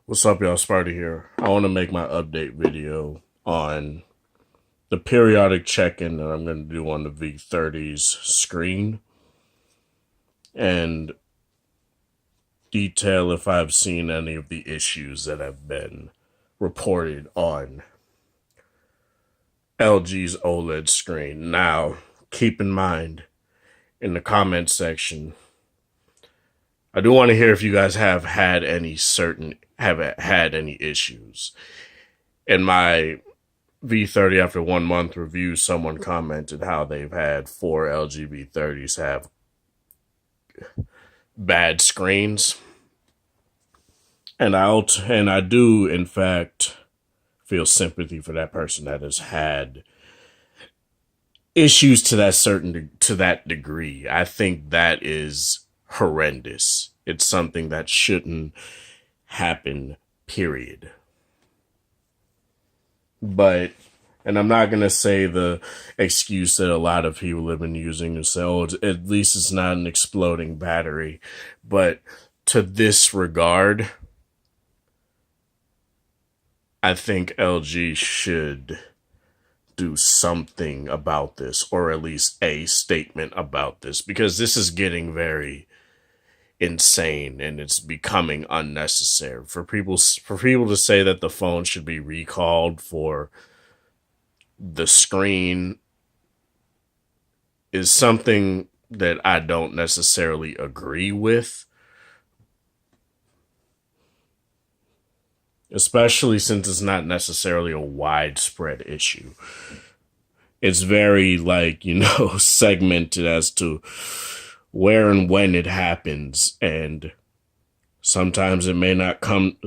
What's up, y'all? Sparty here. I want to make my update video on the periodic check-in that I'm going to do on the V30's screen and detail if I've seen any of the issues that have been reported on LG's OLED screen. Now, keep in mind, in the comment section, I do want to hear if you guys have had any issues. In my V30 after 1 month review, someone commented how they've had 4 LG V30s have bad screens, and I do in fact feel sympathy for that person that has had issues to that degree. I think that is horrendous. It's something that shouldn't happen, period. But, and I'm not going to say the excuse that a lot of people have been using to say, oh, at least it's not an exploding battery. But to this regard, I think LG should do something about this, or at least a statement about this, because this is getting very insane and it's becoming unnecessary for people to say that the phone should be recalled for the screen is something that I don't necessarily agree with, especially since it's not necessarily a widespread issue. It's very, segmented as to where and when it happens, and sometimes it may not come.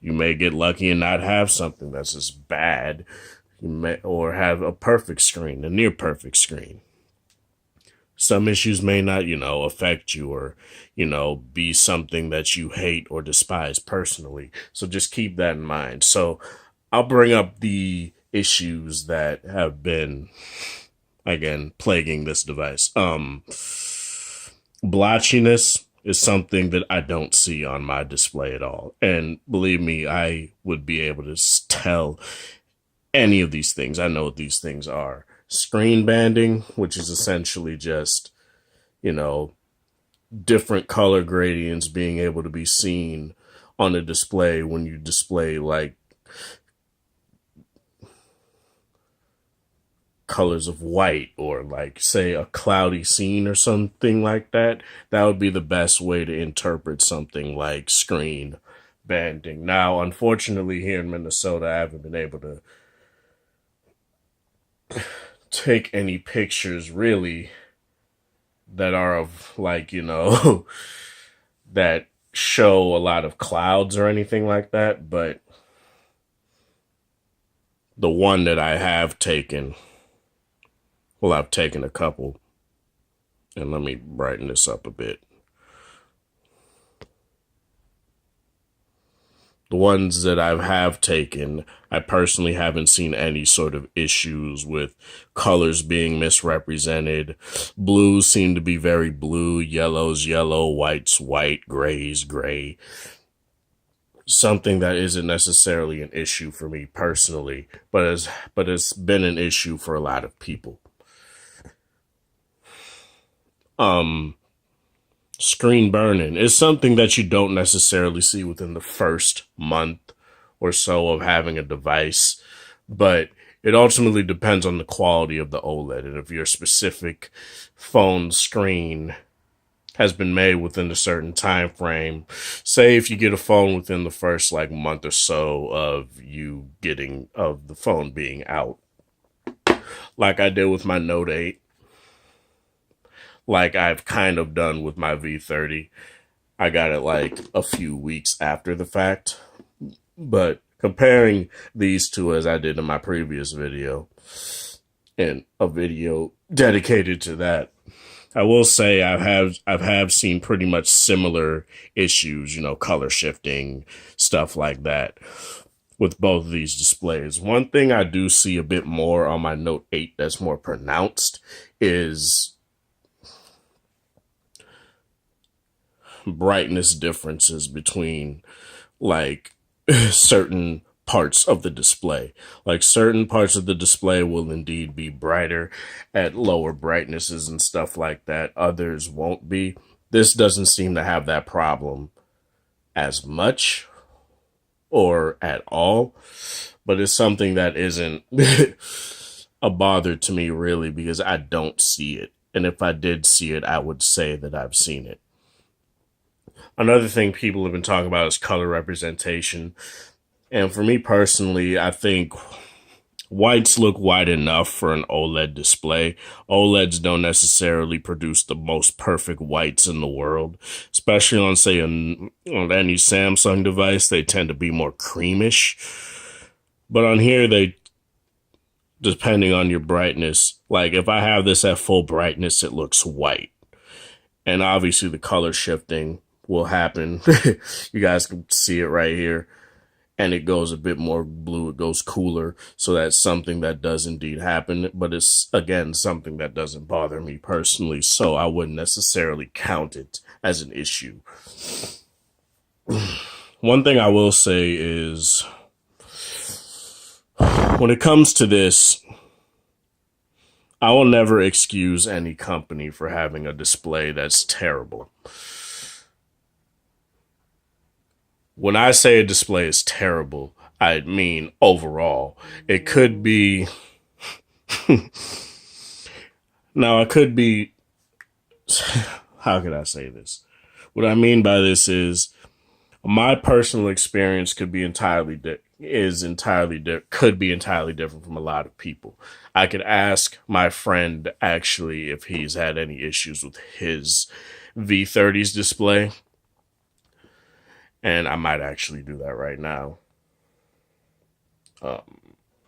You may get lucky and not have something that's as bad. You may, or have a perfect screen, a near perfect screen. Some issues may not, affect you, or, be something that you hate or despise personally. So just keep that in mind. So I'll bring up the issues that have been, again, plaguing this device. Blotchiness is something that I don't see on my display at all. And believe me, I would be able to tell any of these things. I know what these things are. Screen banding, which is essentially just, different color gradients being able to be seen on a display when you display like colors of white, or like say a cloudy scene or something like that. That would be the best way to interpret something like screen banding. Now, unfortunately, here in Minnesota, I haven't been able to take any pictures really that are of that show a lot of clouds or anything like that. But the one that I have taken, well, I've taken a couple, and let me brighten this up a bit. The ones that I have taken, I personally haven't seen any sort of issues with colors being misrepresented. Blues seem to be very blue, yellows yellow, whites white, grays gray. Something that isn't necessarily an issue for me personally, but it's been an issue for a lot of people. Screen burning is something that you don't necessarily see within the first month or so of having a device, but it ultimately depends on the quality of the OLED. And if your specific phone screen has been made within a certain time frame, say if you get a phone within the first month or so of the phone being out, like I did with my Note 8, like I've kind of done with my V30. I got it a few weeks after the fact. But comparing these two, as I did in my previous video, and a video dedicated to that, I will say I've seen pretty much similar issues, color shifting, stuff like that, with both of these displays. One thing I do see a bit more on my Note 8 that's more pronounced is brightness differences between certain parts of the display. Like certain parts of the display will indeed be brighter at lower brightnesses and stuff like that. Others won't be. This doesn't seem to have that problem as much or at all, but it's something that isn't a bother to me really because I don't see it. And if I did see it, I would say that I've seen it. Another thing people have been talking about is color representation. And for me personally, I think whites look white enough for an OLED display. OLEDs don't necessarily produce the most perfect whites in the world, especially on, say, on any Samsung device. They tend to be more creamish. But on here, they, depending on your brightness, like if I have this at full brightness, it looks white. And obviously the color shifting will happen. You guys can see it right here. And it goes a bit more blue, it goes cooler. So that's something that does indeed happen. But it's, again, something that doesn't bother me personally. So I wouldn't necessarily count it as an issue. One thing I will say is, when it comes to this, I will never excuse any company for having a display that's terrible. When I say a display is terrible, I mean overall. It could be... Now, it could be... How can I say this? What I mean by this is my personal experience could be entirely could be entirely different from a lot of people. I could ask my friend actually if he's had any issues with his V30's display. And I might actually do that right now. Have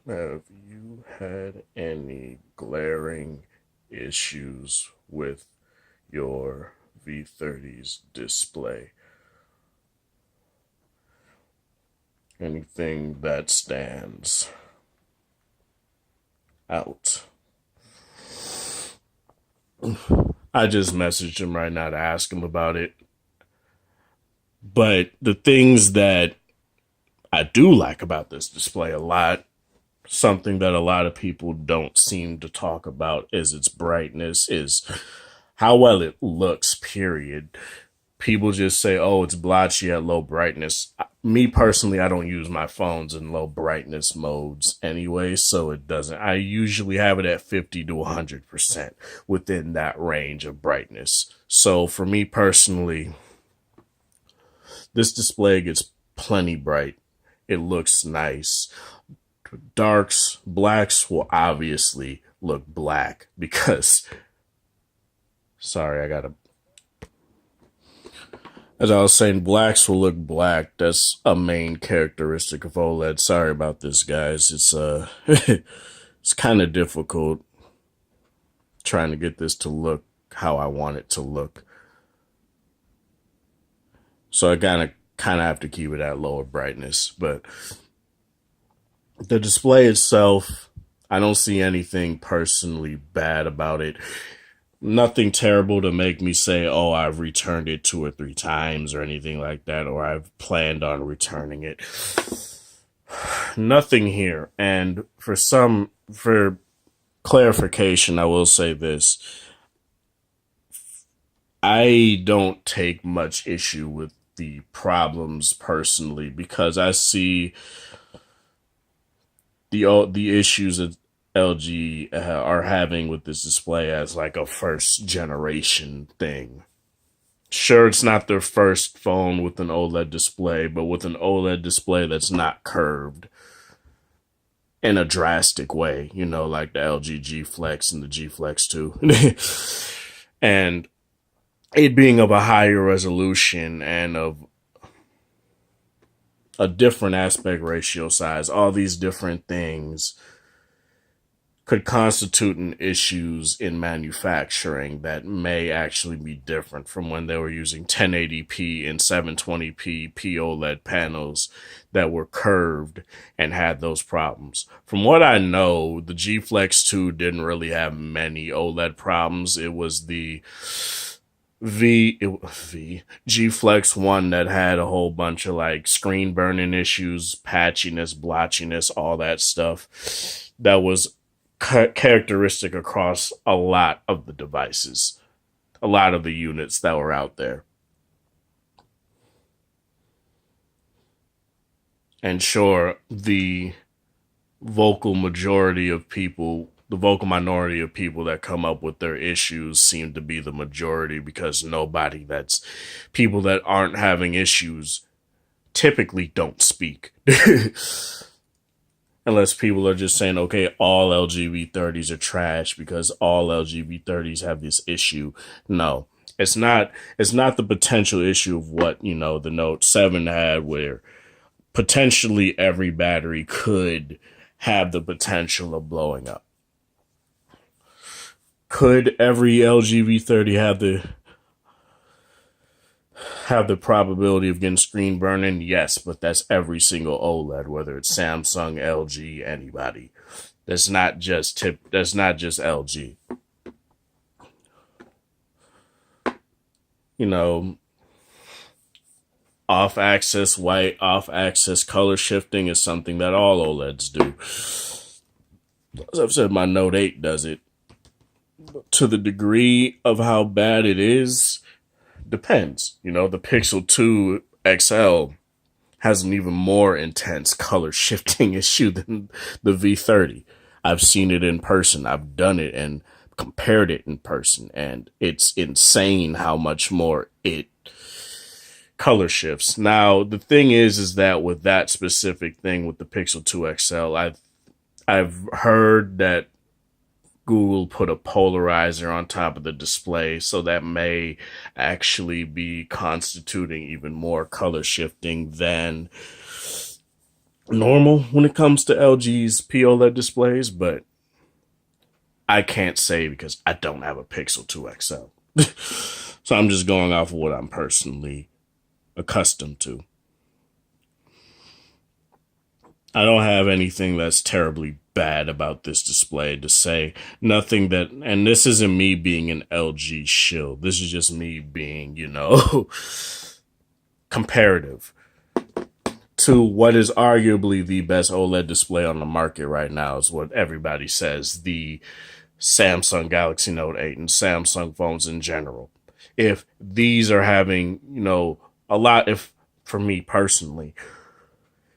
you had any glaring issues with your V30's display? Anything that stands out? I just messaged him right now to ask him about it. But the things that I do like about this display a lot, something that a lot of people don't seem to talk about, is its brightness, is how well it looks, period. People just say, oh, it's blotchy at low brightness. Me personally, I don't use my phones in low brightness modes anyway, so it doesn't. I usually have it at 50 to 100% within that range of brightness. So for me personally, this display gets plenty bright. It looks nice. Darks, blacks will obviously look black because, as I was saying, blacks will look black. That's a main characteristic of OLED. Sorry about this, guys. It's it's kind of difficult trying to get this to look how I want it to look. So I kind of have to keep it at lower brightness. But the display itself, I don't see anything personally bad about it. Nothing terrible to make me say, oh, I've returned it 2 or 3 times or anything like that, or I've planned on returning it. Nothing here. And for clarification, I will say this. I don't take much issue with the problems personally because I see the issues that LG are having with this display as like a first generation thing. Sure, it's not their first phone with an OLED display, but with an OLED display that's not curved in a drastic way, you know, like the LG G Flex and the G Flex 2. And it being of a higher resolution and of a different aspect ratio size, all these different things could constitute an issues in manufacturing that may actually be different from when they were using 1080p and 720p POLED panels that were curved and had those problems. From what I know, the G Flex 2 didn't really have many OLED problems. It was the G Flex 1 that had a whole bunch of like screen burning issues, patchiness, blotchiness, all that stuff that was characteristic across a lot of the devices, a lot of the units that were out there. And sure, the vocal minority of people that come up with their issues seem to be the majority, because people that aren't having issues typically don't speak. Unless people are just saying, okay, all LG V30s are trash because all LG V30s have this issue. No, it's not the potential issue of what, the Note 7 had, where potentially every battery could have the potential of blowing up. Could every LG V30 have the probability of getting screen burning? Yes, but that's every single OLED, whether it's Samsung, LG, anybody. That's not just LG. Off-axis white, off-axis color shifting is something that all OLEDs do. As I've said, my Note 8 does it. To the degree of how bad it is, depends. The Pixel 2 XL has an even more intense color shifting issue than the V30. I've seen it in person. I've done it and compared it in person, and it's insane how much more it color shifts. Now, the thing is that with that specific thing with the Pixel 2 XL, I've heard that Google put a polarizer on top of the display, so that may actually be constituting even more color shifting than normal when it comes to LG's POLED displays, but I can't say because I don't have a Pixel 2 XL. So I'm just going off of what I'm personally accustomed to. I don't have anything that's terribly bad about this display to say. Nothing that, and this isn't me being an LG shill. This is just me being, comparative to what is arguably the best OLED display on the market right now, is what everybody says, the Samsung Galaxy Note 8 and Samsung phones in general. If these are having, for me personally,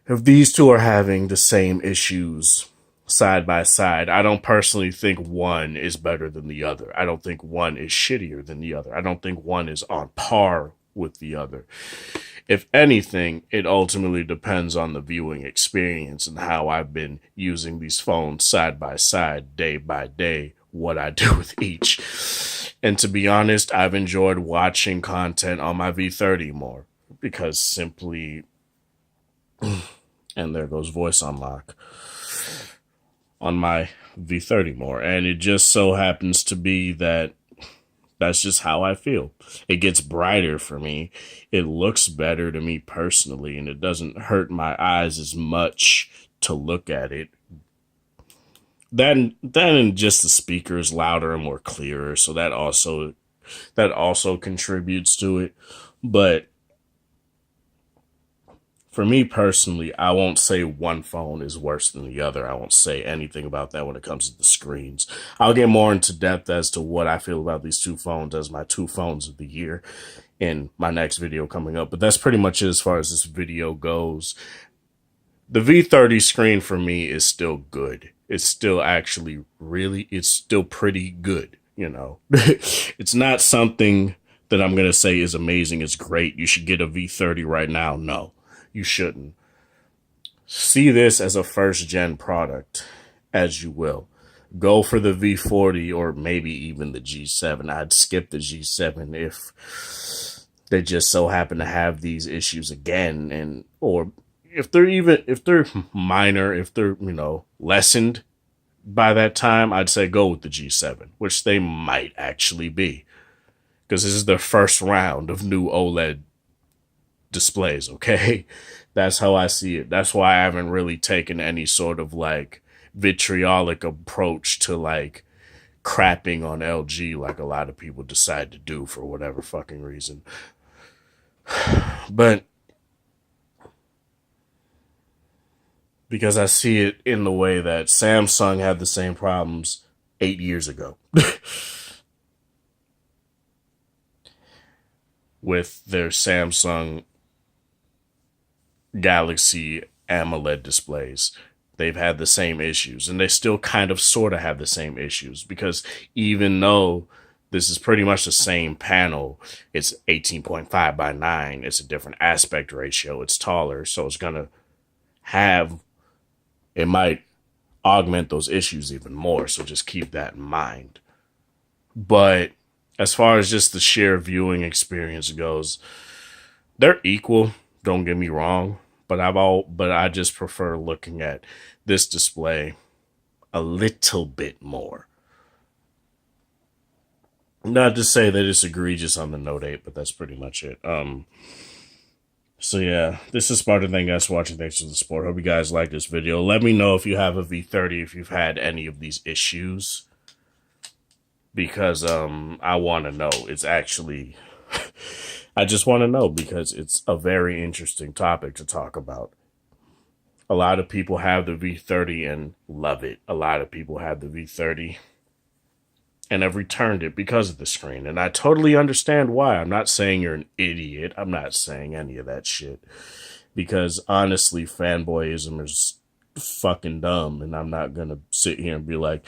if these two are having the same issues side by side, I don't personally think one is better than the other. I don't think one is shittier than the other. I don't think one is on par with the other. If anything, it ultimately depends on the viewing experience and how I've been using these phones side by side, day by day, what I do with each. And to be honest, I've enjoyed watching content on my V30 more, because simply, and there goes voice unlock, on my V30 more. And it just so happens to be that that's just how I feel. It gets brighter for me. It looks better to me personally, and it doesn't hurt my eyes as much to look at it. Then just the speaker is louder and more clearer, so that also contributes to it. But for me personally, I won't say one phone is worse than the other. I won't say anything about that when it comes to the screens. I'll get more into depth as to what I feel about these two phones as my two phones of the year in my next video coming up. But that's pretty much it as far as this video goes. The V30 screen for me is still good. It's still it's still pretty good, It's not something that I'm going to say is amazing, it's great, you should get a V30 right now. No, you shouldn't. See this as a first-gen product, as you will. Go for the V40 or maybe even the G7. I'd skip the G7 if they just so happen to have these issues again, or if they're minor, if they're, lessened by that time, I'd say go with the G7, which they might actually be, because this is the first round of new OLED displays, okay? That's how I see it. That's why I haven't really taken any sort of vitriolic approach to crapping on LG like a lot of people decide to do for whatever fucking reason. But because I see it in the way that Samsung had the same problems 8 years ago with their Samsung Galaxy AMOLED displays. They've had the same issues, and they still kind of sort of have the same issues, because even though this is pretty much the same panel, it's 18.5 by 9, it's a different aspect ratio, it's taller, so it's going to have, it might augment those issues even more, so just keep that in mind. But as far as just the sheer viewing experience goes, they're equal, don't get me wrong. But I just prefer looking at this display a little bit more. Not to say that it's egregious on the Note 8, but that's pretty much it. So yeah, this is Spartan. Thank you guys for watching. Thanks for the support. Hope you guys like this video. Let me know if you have a V30, if you've had any of these issues, because I want to know. It's actually I just want to know, because it's a very interesting topic to talk about. A lot of people have the V30 and love it. A lot of people have the V30 and have returned it because of the screen. And I totally understand why. I'm not saying you're an idiot. I'm not saying any of that shit. Because honestly, fanboyism is fucking dumb. And I'm not going to sit here and be like,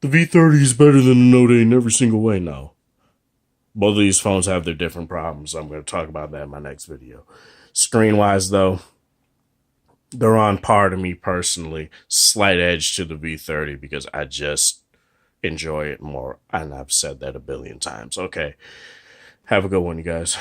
the V30 is better than the Note 8 in every single way. No. Both of these phones have their different problems. I'm going to talk about that in my next video. Screen-wise, though, they're on par to me personally. Slight edge to the V30 because I just enjoy it more. And I've said that a billion times. Okay. Have a good one, you guys.